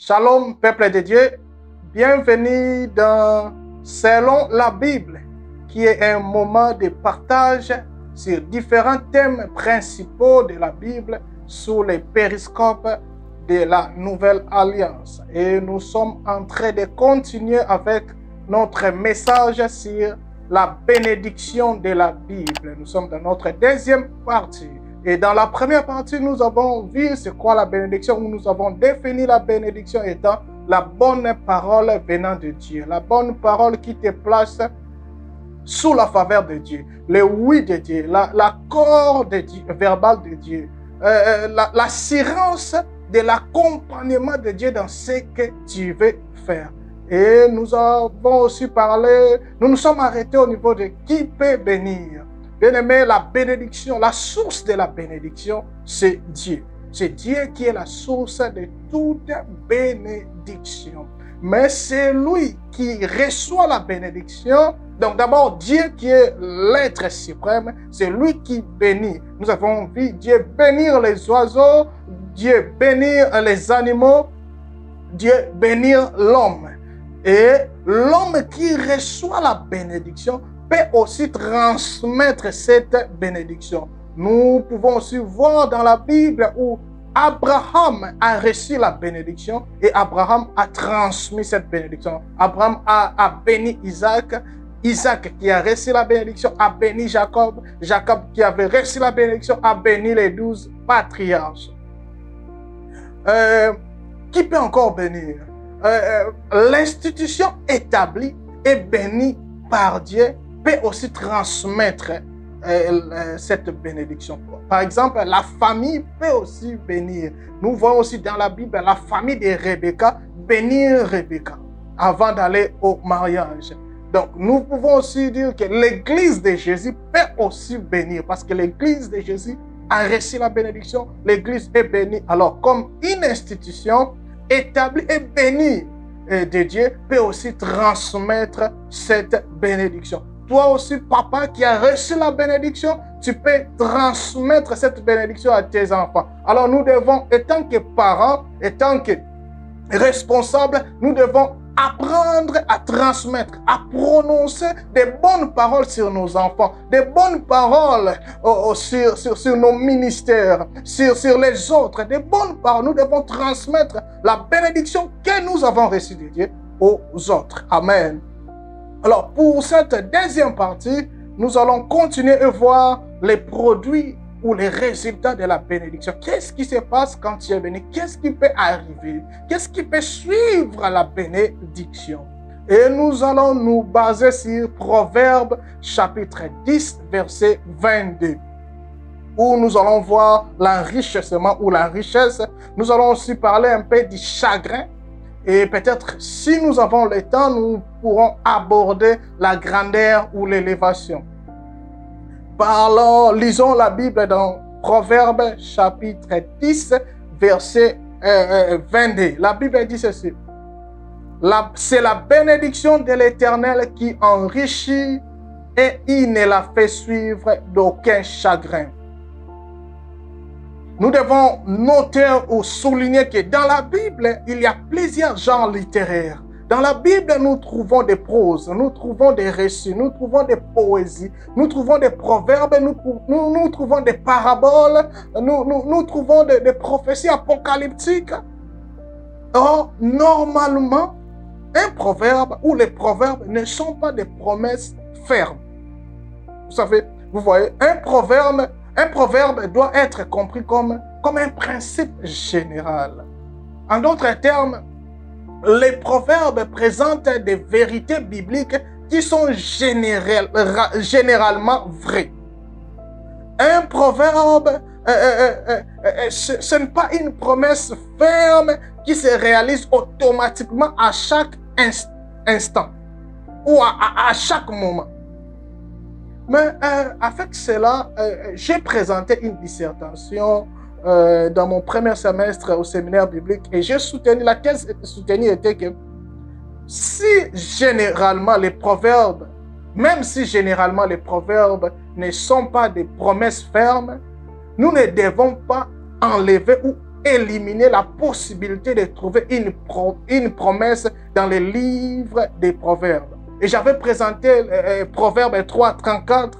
Shalom, peuple de Dieu. Bienvenue dans Selon la Bible, qui est un moment de partage sur différents thèmes principaux de la Bible sous les périscopes de la Nouvelle Alliance. Et nous sommes en train de continuer avec notre message sur la bénédiction de la Bible. Nous sommes dans notre deuxième partie. Et dans la première partie, nous avons vu c'est quoi la bénédiction, où nous avons défini la bénédiction étant la bonne parole venant de Dieu. La bonne parole qui te place sous la faveur de Dieu. Le oui de Dieu, l'accord verbal de Dieu. L'assurance de l'accompagnement de Dieu dans ce que tu veux faire. Et nous avons aussi parlé, nous nous sommes arrêtés au niveau de qui peut bénir. Bien-aimé, la bénédiction, la source de la bénédiction, c'est Dieu. C'est Dieu qui est la source de toute bénédiction. Mais c'est lui qui reçoit la bénédiction. Donc d'abord, Dieu qui est l'être suprême, c'est lui qui bénit. Nous avons vu Dieu bénir les oiseaux, Dieu bénir les animaux, Dieu bénir l'homme. Et l'homme qui reçoit la bénédiction peut aussi transmettre cette bénédiction. Nous pouvons aussi voir dans la Bible où Abraham a reçu la bénédiction et Abraham a transmis cette bénédiction. Abraham a béni Isaac. Isaac qui a reçu la bénédiction a béni Jacob. Jacob qui avait reçu la bénédiction a béni les 12 patriarches. Qui peut encore bénir? L'institution établie et bénie par Dieu peut aussi transmettre cette bénédiction. Par exemple, la famille peut aussi bénir. Nous voyons aussi dans la Bible la famille de Rebecca bénir Rebecca avant d'aller au mariage. Donc, nous pouvons aussi dire que l'église de Jésus peut aussi bénir parce que l'église de Jésus a reçu la bénédiction. L'église est bénie. Alors, comme une institution établie et bénie de Dieu peut aussi transmettre cette bénédiction. Toi aussi, papa qui a reçu la bénédiction, tu peux transmettre cette bénédiction à tes enfants. Alors nous devons, étant que parents, étant que responsables, nous devons apprendre à transmettre, à prononcer des bonnes paroles sur nos enfants, des bonnes paroles sur nos ministères, sur les autres, des bonnes paroles. Nous devons transmettre la bénédiction que nous avons reçue de Dieu aux autres. Amen. Alors, pour cette deuxième partie, nous allons continuer à voir les produits ou les résultats de la bénédiction. Qu'est-ce qui se passe quand tu es béni? Qu'est-ce qui peut arriver? Qu'est-ce qui peut suivre la bénédiction? Et nous allons nous baser sur Proverbes chapitre 10, verset 22, où nous allons voir l'enrichissement ou la richesse. Nous allons aussi parler un peu du chagrin. Et peut-être, si nous avons le temps, nous pourrons aborder la grandeur ou l'élévation. Lisons la Bible dans Proverbes chapitre 10, verset 22. La Bible dit ceci. C'est la bénédiction de l'Éternel qui enrichit et il ne la fait suivre d'aucun chagrin. Nous devons noter ou souligner que dans la Bible, il y a plusieurs genres littéraires. Dans la Bible, nous trouvons des proses, nous trouvons des récits, nous trouvons des poésies, nous trouvons des proverbes, nous trouvons des paraboles, nous trouvons des prophéties apocalyptiques. Or, normalement, un proverbe ou les proverbes ne sont pas des promesses fermes. Vous savez, vous voyez, un proverbe doit être compris comme un principe général. En d'autres termes, les proverbes présentent des vérités bibliques qui sont généralement vraies. Un proverbe, ce n'est pas une promesse ferme qui se réalise automatiquement à chaque instant ou à chaque moment. Mais avec cela, j'ai présenté une dissertation dans mon premier semestre au séminaire biblique et j'ai soutenu, la thèse soutenue était que si généralement les proverbes, même si généralement les proverbes ne sont pas des promesses fermes, nous ne devons pas enlever ou éliminer la possibilité de trouver une promesse dans les livres des Proverbes. Et j'avais présenté Proverbes 3, 34,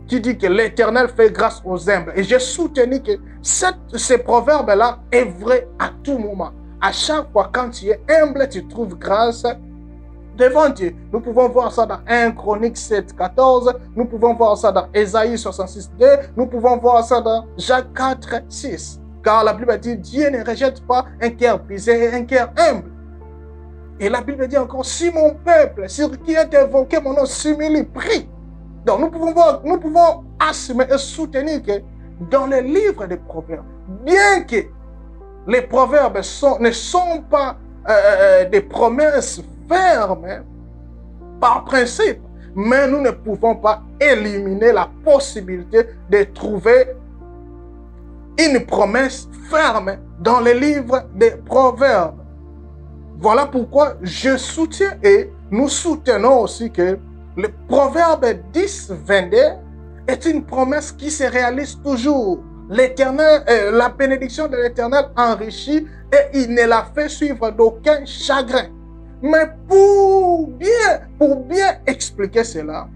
qui dit que l'Éternel fait grâce aux humbles. Et j'ai soutenu que ce proverbe-là est vrai à tout moment. À chaque fois, quand tu es humble, tu trouves grâce devant Dieu. Nous pouvons voir ça dans 1 Chronique 7, 14. Nous pouvons voir ça dans Ésaïe 66, 2. Nous pouvons voir ça dans Jacques 4, 6. Car la Bible dit, Dieu ne rejette pas un cœur brisé et un cœur humble. Et la Bible dit encore, si mon peuple, sur qui est invoqué mon nom, s'humilie, prie. Donc nous pouvons assumer et soutenir que dans les livres des Proverbes, bien que les Proverbes ne sont pas des promesses fermes par principe, mais nous ne pouvons pas éliminer la possibilité de trouver une promesse ferme dans les livres des Proverbes. Voilà pourquoi je soutiens et nous soutenons aussi que le Proverbe 10, 22 est une promesse qui se réalise toujours. L'Éternel, la bénédiction de l'Éternel enrichit et il ne la fait suivre d'aucun chagrin. Mais pour bien expliquer cela,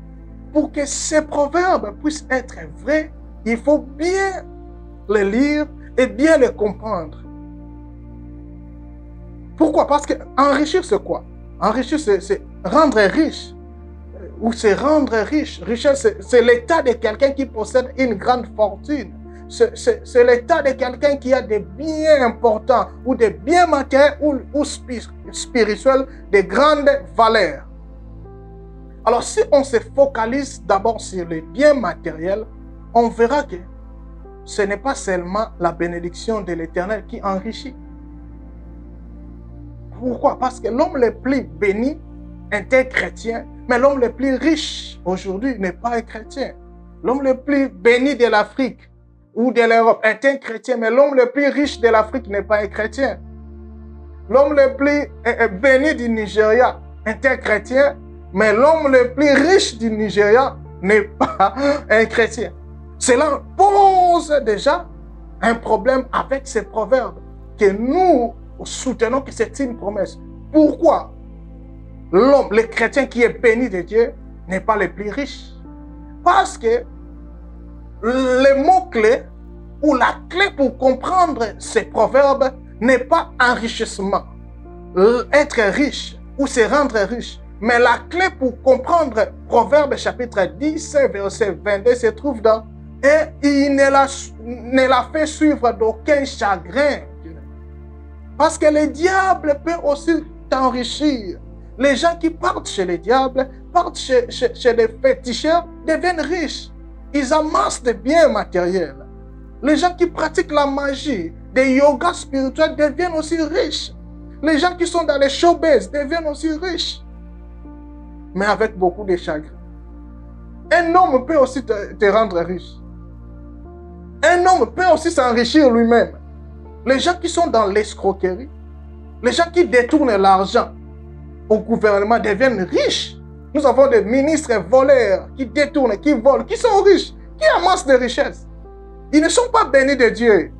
pour que ces proverbes puissent être vrais, il faut bien les lire et bien les comprendre. Pourquoi? Parce que enrichir, c'est quoi? Enrichir, c'est rendre riche. Ou c'est rendre riche. Richesse, c'est l'état de quelqu'un qui possède une grande fortune. C'est l'état de quelqu'un qui a des biens importants ou des biens matériels ou spirituels de grande valeur. Alors, si on se focalise d'abord sur les biens matériels, on verra que ce n'est pas seulement la bénédiction de l'Éternel qui enrichit. Pourquoi? Parce que l'homme le plus béni est un chrétien, mais l'homme le plus riche aujourd'hui n'est pas un chrétien. L'homme le plus béni de l'Afrique ou de l'Europe est un chrétien, mais l'homme le plus riche de l'Afrique n'est pas un chrétien. L'homme le plus béni du Nigeria est un chrétien, mais l'homme le plus riche du Nigeria n'est pas un chrétien. Cela pose déjà un problème avec ces proverbes que nous soutenons que c'est une promesse. Pourquoi l'homme, le chrétien qui est béni de Dieu, n'est pas le plus riche? Parce que le mot-clé ou la clé pour comprendre ces proverbes n'est pas enrichissement, être riche ou se rendre riche. Mais la clé pour comprendre Proverbe chapitre 10, verset 22 se trouve dans « Et il ne la fait suivre d'aucun chagrin. » Parce que le diable peut aussi t'enrichir. Les gens qui partent chez les diables, partent chez les féticheurs, deviennent riches. Ils amassent des biens matériels. Les gens qui pratiquent la magie, des yogas spirituels deviennent aussi riches. Les gens qui sont dans les showbiz deviennent aussi riches. Mais avec beaucoup de chagrin. Un homme peut aussi te rendre riche. Un homme peut aussi s'enrichir lui-même. Les gens qui sont dans l'escroquerie, les gens qui détournent l'argent au gouvernement deviennent riches. Nous avons des ministres voleurs qui détournent, qui volent, qui sont riches, qui amassent des richesses. Ils ne sont pas bénis de Dieu,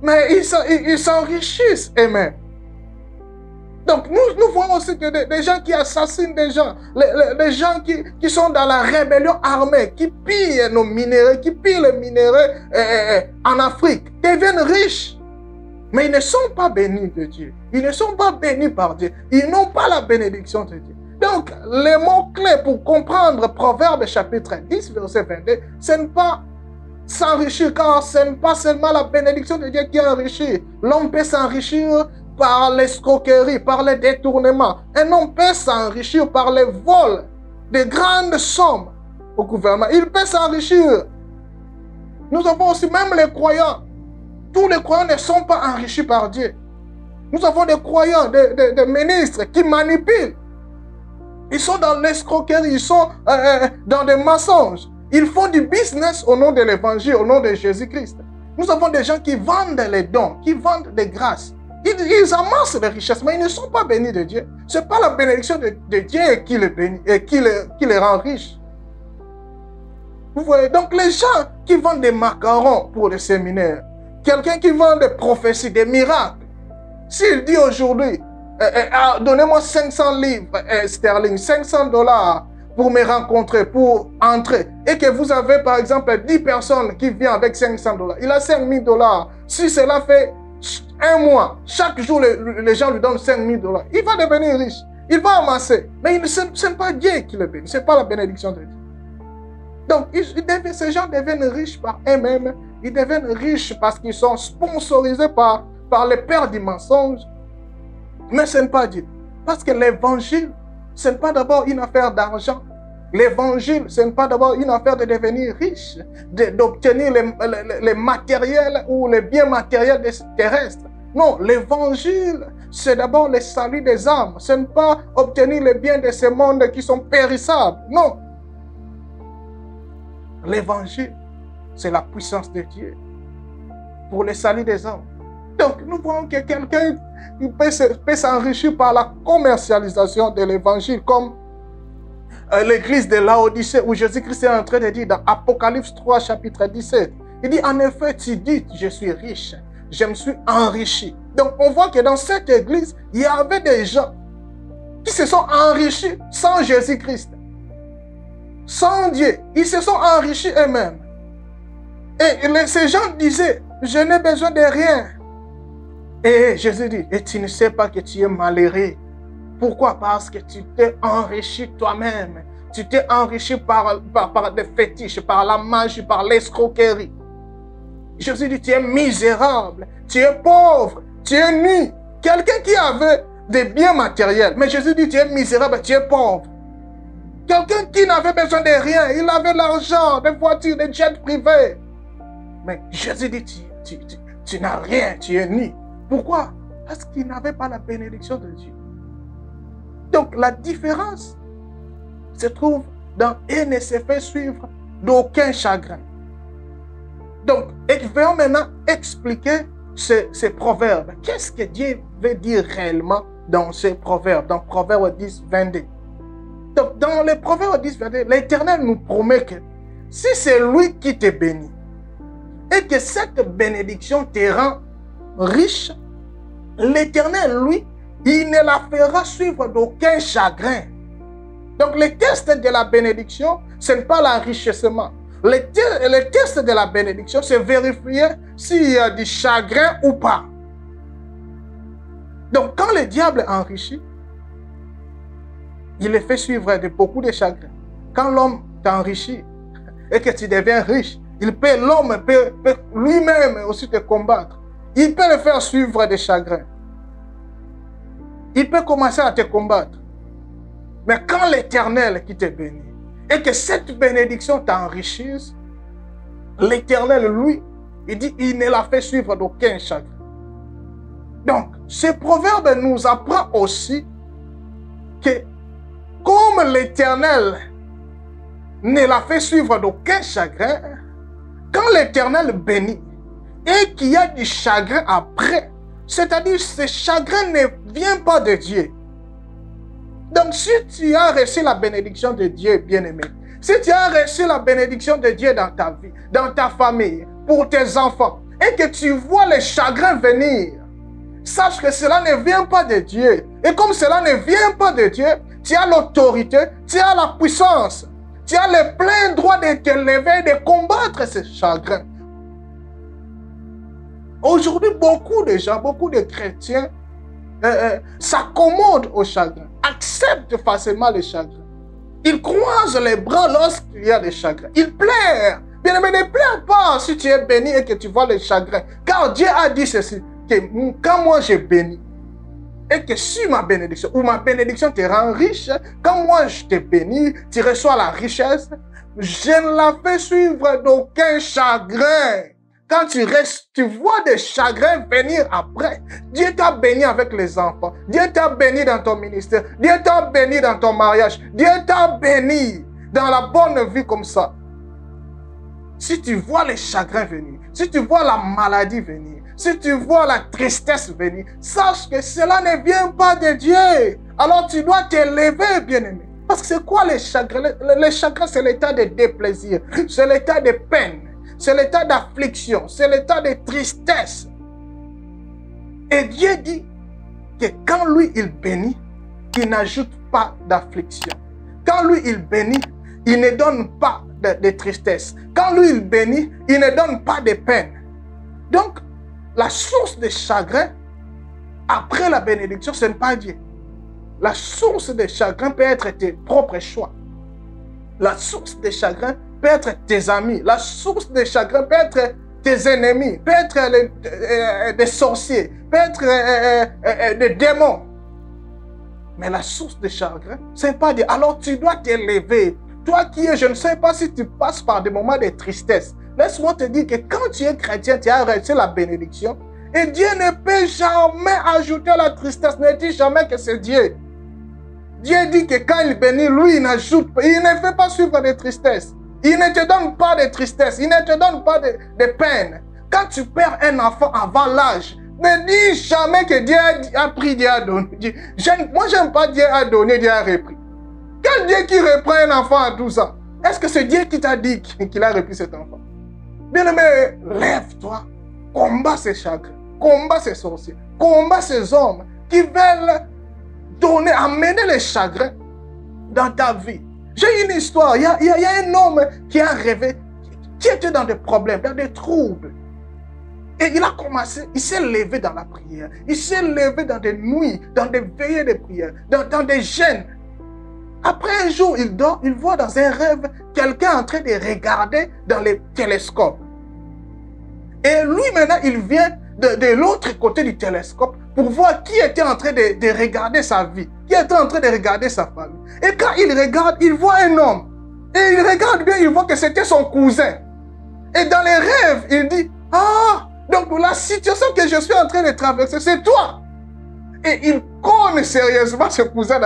mais ils s'enrichissent eux-mêmes. Donc nous voyons aussi que des gens qui assassinent des gens, les gens qui sont dans la rébellion armée, qui pillent nos minéraux, qui pillent les minéraux en Afrique, deviennent riches. Mais ils ne sont pas bénis de Dieu. Ils ne sont pas bénis par Dieu. Ils n'ont pas la bénédiction de Dieu. Donc, les mots-clés pour comprendre Proverbe chapitre 10, verset 22, ce n'est pas s'enrichir, car ce n'est pas seulement la bénédiction de Dieu qui enrichit. L'homme peut s'enrichir par l'escroquerie, par les détournements. Un homme peut s'enrichir par les vols de grandes sommes au gouvernement. Il peut s'enrichir. Nous avons aussi même les croyants. Tous les croyants ne sont pas enrichis par Dieu. Nous avons des croyants, des ministres qui manipulent. Ils sont dans l'escroquerie, ils sont dans des mensonges. Ils font du business au nom de l'évangile, au nom de Jésus-Christ. Nous avons des gens qui vendent les dons, qui vendent des grâces. Ils amassent les richesses, mais ils ne sont pas bénis de Dieu. Ce n'est pas la bénédiction de Dieu qui les bénit et qui les rend riches. Vous voyez, donc les gens qui vendent des macarons pour les séminaires, quelqu'un qui vend des prophéties, des miracles, s'il dit aujourd'hui, donnez-moi 500 livres sterling, 500 dollars pour me rencontrer, pour entrer, et que vous avez par exemple 10 personnes qui viennent avec 500 dollars, il a 5000 dollars. Si cela fait un mois, chaque jour les gens lui donnent 5000 dollars, il va devenir riche, il va amasser. Mais ce n'est pas Dieu qui le bénit, ce n'est pas la bénédiction de Dieu. Donc ces gens deviennent riches par eux-mêmes, ils deviennent riches parce qu'ils sont sponsorisés par les pères du mensonge. Mais ce n'est pas Dieu. Parce que l'évangile, ce n'est pas d'abord une affaire d'argent. L'évangile, ce n'est pas d'abord une affaire de devenir riche, d'obtenir les matériels ou les biens matériels terrestres. Non, l'évangile, c'est d'abord le salut des âmes. Ce n'est pas obtenir les biens de ce monde qui sont périssables. Non. L'évangile, c'est la puissance de Dieu pour le salut des hommes. Donc, nous voyons que quelqu'un peut s'enrichir par la commercialisation de l'évangile, comme l'église de Laodicée, où Jésus-Christ est en train de dire dans Apocalypse 3, chapitre 17. Il dit, en effet, tu dis, je suis riche, je me suis enrichi. Donc, on voit que dans cette église, il y avait des gens qui se sont enrichis sans Jésus-Christ, sans Dieu. Ils se sont enrichis eux-mêmes. Et ces gens disaient, je n'ai besoin de rien. Et Jésus dit, et tu ne sais pas que tu es malheureux. Pourquoi? Parce que tu t'es enrichi toi-même. Tu t'es enrichi par des fétiches, par la magie, par l'escroquerie. Jésus dit, tu es misérable, tu es pauvre, tu es nu. Quelqu'un qui avait des biens matériels, mais Jésus dit, tu es misérable, tu es pauvre. Quelqu'un qui n'avait besoin de rien, il avait l'argent, des voitures, des jets privés. Mais Jésus dit, tu n'as rien, tu es nu. Pourquoi? Parce qu'il n'avait pas la bénédiction de Dieu. Donc la différence se trouve dans « et ne se fait suivre d'aucun chagrin ». Donc, je vais maintenant expliquer ces proverbes. Qu'est-ce que Dieu veut dire réellement dans ces proverbes, dans Proverbe 10, 22. Donc, dans les Proverbes 10, 22, l'Éternel nous promet que si c'est lui qui te bénit et que cette bénédiction te rend riche, l'Éternel, lui, il ne la fera suivre d'aucun chagrin. Donc, le test de la bénédiction, ce n'est pas l'enrichissement. Le test de la bénédiction, c'est vérifier s'il y a du chagrin ou pas. Donc, quand le diable enrichit, il le fait suivre de beaucoup de chagrins. Quand l'homme t'enrichit et que tu deviens riche, l'homme peut lui-même aussi te combattre. Il peut le faire suivre des chagrins. Il peut commencer à te combattre. Mais quand l'Éternel qui te bénit et que cette bénédiction t'enrichisse, l'Éternel, lui, il dit, il ne la fait suivre d'aucun chagrin. Donc, ce proverbe nous apprend aussi que comme l'Éternel ne la fait suivre d'aucun chagrin, quand l'Éternel bénit et qu'il y a du chagrin après, c'est-à-dire ce chagrin ne vient pas de Dieu. Donc si tu as reçu la bénédiction de Dieu, bien-aimé, si tu as reçu la bénédiction de Dieu dans ta vie, dans ta famille, pour tes enfants, et que tu vois les chagrins venir, sache que cela ne vient pas de Dieu. Et comme cela ne vient pas de Dieu, tu as l'autorité, tu as la puissance, tu as le plein droit de te lever et de combattre ces chagrins. Aujourd'hui, beaucoup de gens, beaucoup de chrétiens s'accommodent au chagrin, acceptent facilement les chagrins. Ils croisent les bras lorsqu'il y a des chagrins. Ils pleurent. Bien-aimé, ne pleure pas si tu es béni et que tu vois les chagrins. Car Dieu a dit ceci, que quand moi je bénis, et que si ma bénédiction, ou ma bénédiction te rend riche, quand moi je te bénis, tu reçois la richesse, je ne la fais suivre d'aucun chagrin. Quand tu vois des chagrins venir après, Dieu t'a béni avec les enfants, Dieu t'a béni dans ton ministère, Dieu t'a béni dans ton mariage, Dieu t'a béni dans la bonne vie comme ça. Si tu vois les chagrins venir, si tu vois la maladie venir, si tu vois la tristesse venir, sache que cela ne vient pas de Dieu. Alors tu dois te lever, bien-aimé. Parce que c'est quoi les chagrins? Les chagrins, c'est l'état de déplaisir, c'est l'état de peine. c'est l'état d'affliction, c'est l'état de tristesse. Et Dieu dit que quand lui, il bénit, il n'ajoute pas d'affliction. Quand lui, il bénit, il ne donne pas de tristesse. Quand lui, il bénit, il ne donne pas de peine. Donc, la source de chagrin, après la bénédiction, ce n'est pas Dieu. La source de chagrin peut être tes propres choix. La source de chagrin peut être tes amis. La source de chagrin peut être tes ennemis, peut être des sorciers, peut être des démons. Mais la source de chagrin, ce n'est pas Dieu. Alors tu dois t'élever. Toi qui es, je ne sais pas si tu passes par des moments de tristesse. Laisse-moi te dire que quand tu es chrétien, tu as reçu la bénédiction. Et Dieu ne peut jamais ajouter la tristesse. Ne dis jamais que c'est Dieu. Dieu dit que quand il bénit, lui, il n'ajoute pas. Il ne fait pas suivre de tristesse. Il ne te donne pas de tristesse. Il ne te donne pas de peine. Quand tu perds un enfant avant l'âge, ne dis jamais que Dieu a pris, Dieu a donné. Moi, je n'aime pas Dieu a donné, Dieu a repris. Quel Dieu qui reprend un enfant à 12 ans? Est-ce que c'est Dieu qui t'a dit qu'il a repris cet enfant? Bien-aimé, lève-toi, combat ces chagrins, combat ces sorciers, combat ces hommes qui veulent donner, amener les chagrins dans ta vie. J'ai une histoire, il y a un homme qui a rêvé, qui était dans des problèmes, dans des troubles. Et il a commencé, il s'est levé dans la prière, il s'est levé dans des nuits, dans des veillées de prière, dans des jeûnes. Après un jour, il dort, il voit dans un rêve quelqu'un en train de regarder dans les télescopes. Et lui maintenant, il vient de l'autre côté du télescope pour voir qui était en train de regarder sa vie, qui était en train de regarder sa famille. Et quand il regarde, il voit un homme. Et il regarde bien, il voit que c'était son cousin. Et dans les rêves, il dit, ah, donc la situation que je suis en train de traverser, c'est toi. Et il connaît sérieusement ce cousin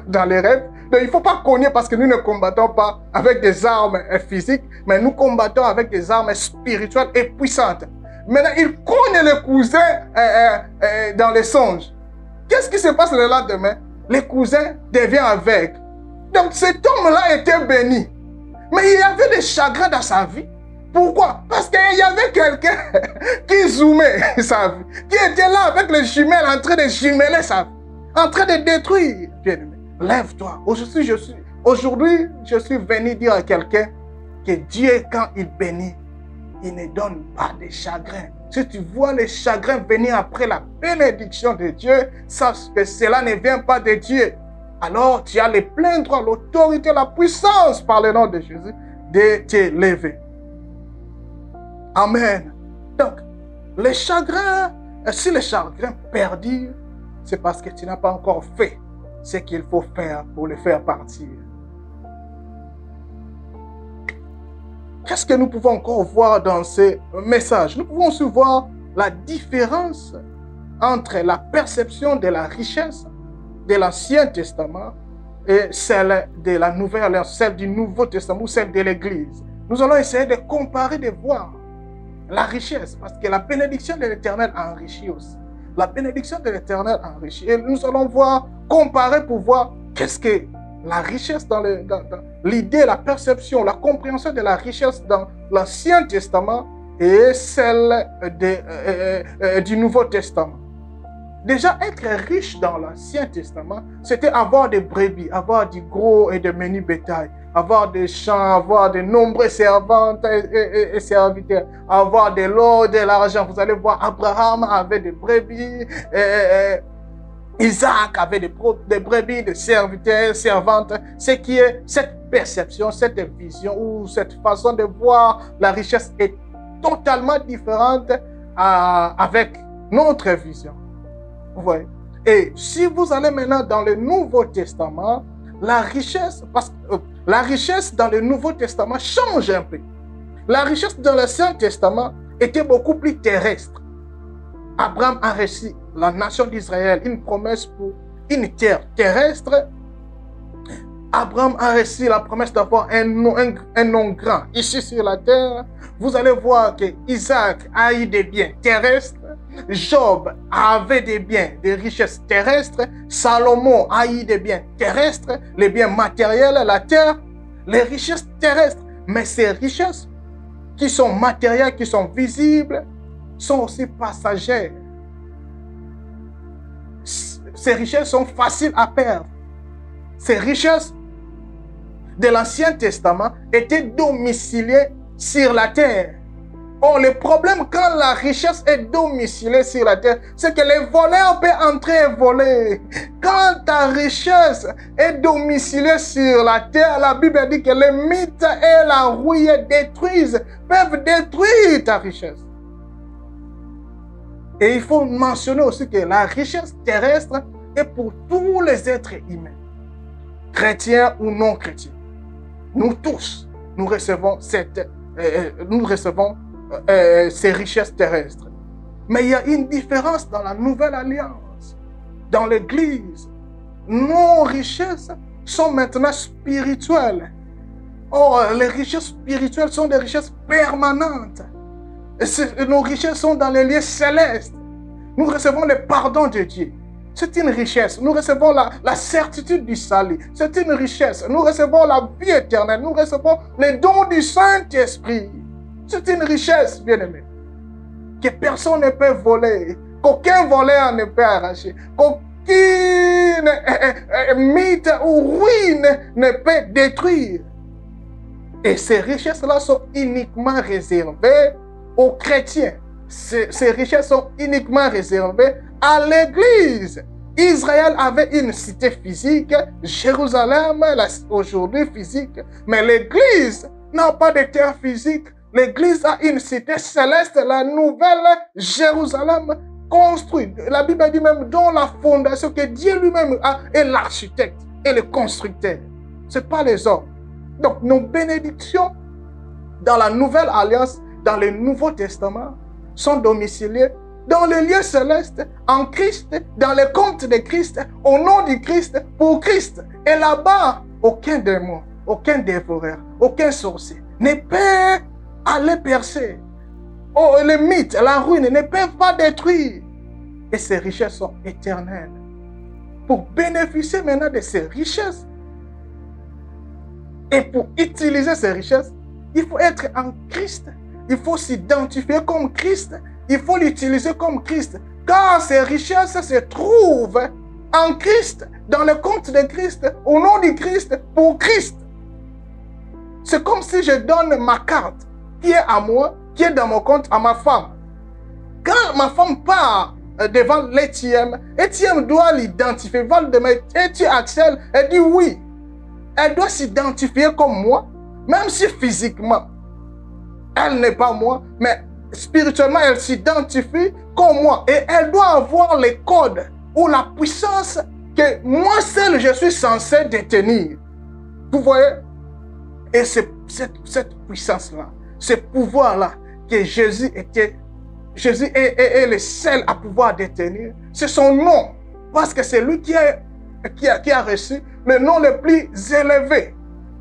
dans les rêves. Donc il ne faut pas connaître parce que nous ne combattons pas avec des armes physiques, mais nous combattons avec des armes spirituelles et puissantes. Maintenant, il connaît le cousin dans les songes. Qu'est-ce qui se passe le lendemain? Le cousin devient aveugle. Donc cet homme-là était béni. Mais il y avait des chagrins dans sa vie. Pourquoi? Parce qu'il y avait quelqu'un qui zoomait sa vie, qui était là avec les jumelles en train de jumeler sa vie, en train de détruire. Bien-aimé, lève-toi. Aujourd'hui, je suis venu dire à quelqu'un que Dieu, quand il bénit, il ne donne pas de chagrin. Si tu vois les chagrins venir après la bénédiction de Dieu, sache que cela ne vient pas de Dieu. Alors tu as le plein droit, l'autorité, la puissance par le nom de Jésus de te lever. Amen. Donc, les chagrins, si les chagrins perdurent, c'est parce que tu n'as pas encore fait ce qu'il faut faire pour les faire partir. Qu'est-ce que nous pouvons encore voir dans ces messages? Nous pouvons aussi voir la différence entre la perception de la richesse de l'Ancien Testament et celle de la Nouvelle Alliance, celle du Nouveau Testament ou celle de l'Église. Nous allons essayer de comparer, de voir la richesse, parce que la bénédiction de l'Éternel enrichit aussi. La bénédiction de l'Éternel enrichit. Et nous allons voir, comparer pour voir qu'est-ce que la richesse dans l'idée, la perception, la compréhension de la richesse dans l'Ancien Testament et celle du Nouveau Testament. Déjà, être riche dans l'Ancien Testament, c'était avoir des brebis, avoir du gros et de menu bétail, avoir des champs, avoir de nombreuses servantes et serviteurs, avoir de l'or, de l'argent. Vous allez voir, Abraham avait des brebis, Isaac avait des brebis, des serviteurs, servantes. Ce qui est cette perception, cette vision ou cette façon de voir la richesse est totalement différente avec notre vision. Vous voyez? Et si vous allez maintenant dans le Nouveau Testament, la richesse dans le Nouveau Testament change un peu. La richesse dans l'Ancien Testament était beaucoup plus terrestre. Abraham a reçu la nation d'Israël, une promesse pour une terre terrestre. Abraham a reçu la promesse d'avoir un nom grand ici sur la terre. Vous allez voir que Isaac a eu des biens terrestres. Job avait des biens, des richesses terrestres. Salomon a eu des biens terrestres, les biens matériels, la terre, les richesses terrestres. Mais ces richesses qui sont matérielles, qui sont visibles, sont aussi passagères. Ces richesses sont faciles à perdre. Ces richesses de l'Ancien Testament étaient domiciliées sur la terre. Or, le problème quand la richesse est domiciliée sur la terre, c'est que les voleurs peuvent entrer et voler. Quand ta richesse est domiciliée sur la terre, la Bible dit que les mythes et la rouille peuvent détruire ta richesse. Et il faut mentionner aussi que la richesse terrestre est pour tous les êtres humains, chrétiens ou non chrétiens. Nous tous, nous recevons ces richesses terrestres. Mais il y a une différence dans la nouvelle alliance. Dans l'Église, nos richesses sont maintenant spirituelles. Or, les richesses spirituelles sont des richesses permanentes. Nos richesses sont dans les lieux célestes. Nous recevons le pardon de Dieu. C'est une richesse. Nous recevons la certitude du salut. C'est une richesse. Nous recevons la vie éternelle. Nous recevons les dons du Saint-Esprit. C'est une richesse, bien-aimé, que personne ne peut voler, qu'aucun voleur ne peut arracher, qu'aucune mythe ou ruine ne peut détruire. Et ces richesses-là sont uniquement réservées aux chrétiens. Ces richesses sont uniquement réservées à l'Église. Israël avait une cité physique, Jérusalem, aujourd'hui physique, mais l'Église n'a pas de terre physique. L'Église a une cité céleste, la nouvelle Jérusalem construite. La Bible dit même dont la fondation que Dieu lui-même est l'architecte et le constructeur. Ce n'est pas les hommes. Donc nos bénédictions dans la nouvelle alliance, dans le Nouveau Testament, sont domiciliées dans les lieux célestes, en Christ, dans les comptes de Christ, au nom du Christ, pour Christ. Et là-bas, aucun démon, aucun dévoreur, aucun sorcier ne peut aller percer. Oh, les mythes, la ruine ne peuvent pas détruire. Et ces richesses sont éternelles. Pour bénéficier maintenant de ces richesses, et pour utiliser ces richesses, il faut être en Christ. Il faut s'identifier comme Christ. Il faut l'utiliser comme Christ. Car ces richesses se trouvent en Christ, dans le compte de Christ, au nom du Christ, pour Christ. C'est comme si je donne ma carte qui est à moi, qui est dans mon compte, à ma femme. Quand ma femme part devant l'ATM, l'ATM doit l'identifier, va le demander, es-tu Axel? Elle dit oui. Elle doit s'identifier comme moi, même si physiquement, elle n'est pas moi, mais spirituellement, elle s'identifie comme moi. Et elle doit avoir les codes ou la puissance que moi seul, je suis censé détenir. Vous voyez? Et c'est cette puissance-là, ce pouvoir-là que Jésus est le seul à pouvoir détenir. C'est son nom. Parce que c'est lui qui a reçu le nom le plus élevé.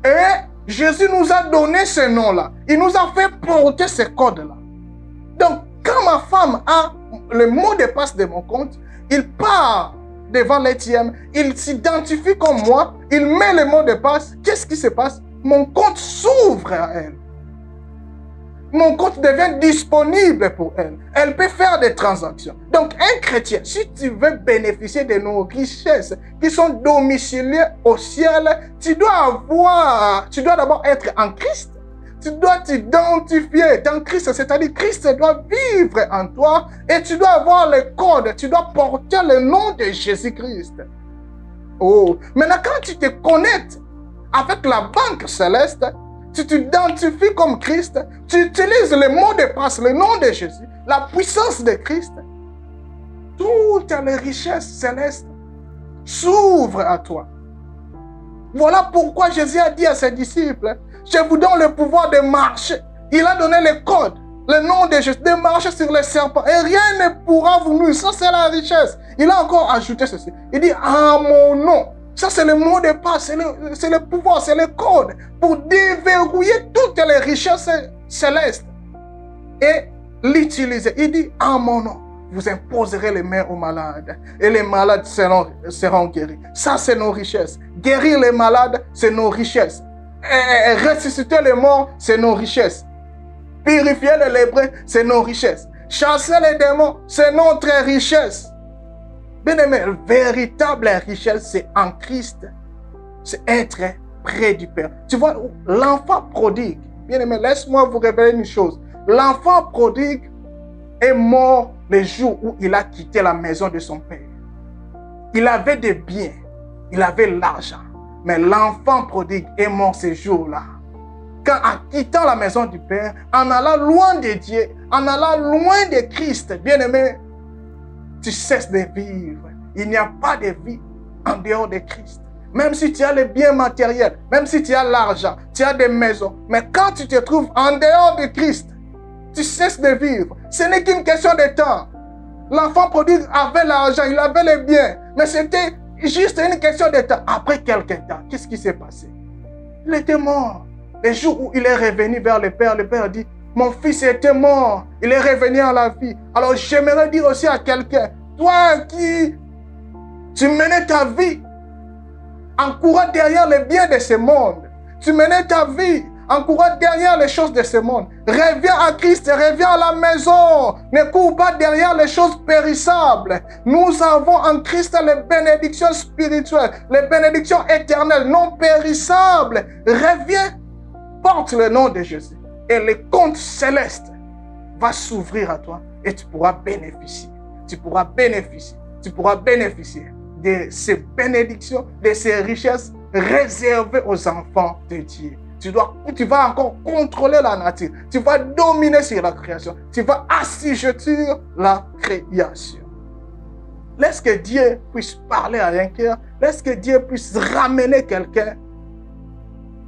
Et Jésus nous a donné ce nom-là. Il nous a fait porter ce code-là. Donc, quand ma femme a le mot de passe de mon compte, il part devant l'ATM, il s'identifie comme moi, il met le mot de passe. Qu'est-ce qui se passe? Mon compte s'ouvre à elle. Mon compte devient disponible pour elle. Elle peut faire des transactions. Donc, un chrétien, si tu veux bénéficier de nos richesses qui sont domiciliées au ciel, tu dois d'abord être en Christ. Tu dois t'identifier dans Christ, c'est-à-dire Christ doit vivre en toi et tu dois avoir les codes, tu dois porter le nom de Jésus-Christ. Oh, maintenant quand tu te connectes avec la banque céleste, tu t'identifies comme Christ, tu utilises le mot de passe, le nom de Jésus, la puissance de Christ, toutes les richesses célestes s'ouvrent à toi. Voilà pourquoi Jésus a dit à ses disciples, je vous donne le pouvoir de marcher. Il a donné le code, le nom de Jésus, de marcher sur les serpents. Et rien ne pourra vous nuire. Ça, c'est la richesse. Il a encore ajouté ceci. Il dit, en mon nom. Ça, c'est le mot de passe, c'est le pouvoir, c'est le code pour déverrouiller toutes les richesses célestes et l'utiliser. Il dit, en mon nom, vous imposerez les mains aux malades et les malades seront guéris. Ça, c'est nos richesses. Guérir les malades, c'est nos richesses. Et ressusciter les morts, c'est nos richesses. Purifier les lépreux, c'est nos richesses. Chasser les démons, c'est notre richesse. Bien-aimé, la véritable richesse, c'est en Christ. C'est être près du Père. Tu vois, l'enfant prodigue, bien-aimé, laisse-moi vous révéler une chose. L'enfant prodigue est mort le jour où il a quitté la maison de son père. Il avait des biens, il avait l'argent. Mais l'enfant prodigue est mort ce jour-là. Quand en quittant la maison du Père, en allant loin de Dieu, en allant loin de Christ, bien-aimé, tu cesses de vivre. Il n'y a pas de vie en dehors de Christ. Même si tu as les biens matériels, même si tu as l'argent, tu as des maisons, mais quand tu te trouves en dehors de Christ, tu cesses de vivre. Ce n'est qu'une question de temps. L'enfant prodigue avait l'argent, il avait les biens, mais c'était juste une question de temps. Après quelques temps, qu'est-ce qui s'est passé? Il était mort. Le jour où il est revenu vers le Père dit, mon fils était mort, il est revenu à la vie. Alors j'aimerais dire aussi à quelqu'un, toi qui tu menais ta vie en courant derrière les biens de ce monde, tu menais ta vie en courant derrière les choses de ce monde. Reviens à Christ, reviens à la maison. Ne cours pas derrière les choses périssables. Nous avons en Christ les bénédictions spirituelles, les bénédictions éternelles, non périssables. Reviens, porte le nom de Jésus. Et le compte céleste va s'ouvrir à toi et tu pourras bénéficier. Tu pourras bénéficier. Tu pourras bénéficier de ces bénédictions, de ces richesses réservées aux enfants de Dieu. Tu vas encore contrôler la nature. Tu vas dominer sur la création. Tu vas assujettir la création. Laisse que Dieu puisse parler à un cœur. Laisse que Dieu puisse ramener quelqu'un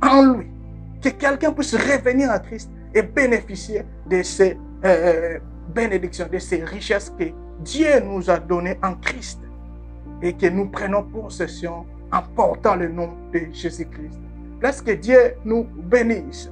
en lui. Que quelqu'un puisse revenir à Christ et bénéficier de ces bénédictions, de ces richesses que Dieu nous a données en Christ. Et que nous prenons possession en portant le nom de Jésus-Christ. Laisse que Dieu nous bénisse.